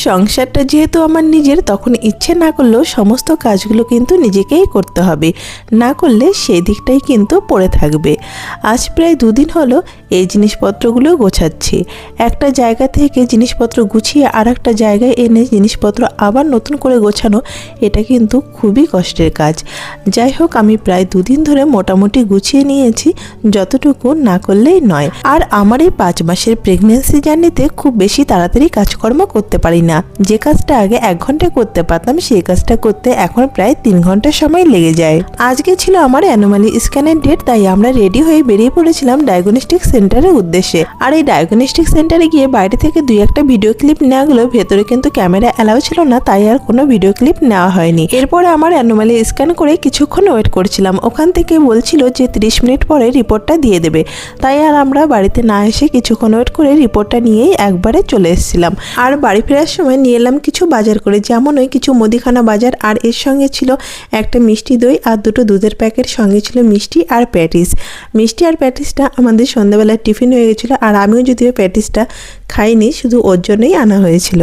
সংসারটা যেহেতু আমার নিজের, তখন ইচ্ছে না করলেও সমস্ত কাজগুলো কিন্তু নিজেকেই করতে হবে, না করলে সেই দিকটাই কিন্তু পড়ে থাকবে। আজ প্রায় 2 দিন হলো এই জিনিসপত্রগুলো গোছাচ্ছি। একটা জায়গা থেকে জিনিসপত্র গুছিয়ে আর একটা জায়গায় এনে জিনিসপত্র আবার নতুন করে গোছানো, এটা কিন্তু খুবই কষ্টের কাজ। যাই হোক, আমি প্রায় 2 দিন ধরে মোটামুটি গুছিয়ে নিয়েছি, যতটুকু না করলেই নয়। আর আমার এই 5 মাসের প্রেগনেন্সি জার্নিতে খুব বেশি তাড়াতাড়ি কাজকর্ম করতে পারি না। যে কাজটা আগে 1 ঘন্টায় করতে পারতাম, সেই কাজটা করতে এখন প্রায় 3 ঘন্টা সময় লেগে যায়। আজকে ছিল আমার অ্যানোমালি স্ক্যানের ডেট, তাই আমরা রেডি হয়ে বেরিয়ে পড়েছিলাম ডায়াগনস্টিক সেন্টারের উদ্দেশ্যে। আর এই ডায়াগনস্টিক সেন্টারে গিয়ে বাইরে থেকে 2-1টা ভিডিও ক্লিপ নেওয়া গেলেও ভেতরে কিন্তু ক্যামেরা অ্যালাউ ছিল না, তাই আর কোনো ভিডিও ক্লিপ নেওয়া হয়নি। এরপরে আমার অ্যানোমালি স্ক্যান করে কিছুক্ষণ ওয়েট করছিলাম। ওখান থেকে বলছিল যে 30 মিনিট পরে রিপোর্টটা দিয়ে দেবে, তাই আর আমরা বাড়িতে না এসে কিছুক্ষণ ওয়েট করে রিপোর্টটা নিয়েই একবারে চলে এসেছিলাম। আর বাড়ি ফেরার সময় নিয়ে এলাম কিছু বাজার করে, যেমন ওই কিছু মুদিখানা বাজার, আর এর সঙ্গে ছিল একটা মিষ্টি দই আর 2টো দুধের প্যাকেট, সঙ্গে ছিল মিষ্টি আর প্যাটিস। মিষ্টি আর প্যাটিসটা আমাদের সন্ধ্যাবেলার টিফিন হয়ে গেছিলো, আর আমিও যদিও প্যাটিসটা খাইনি, শুধু ওর জন্যই আনা হয়েছিল।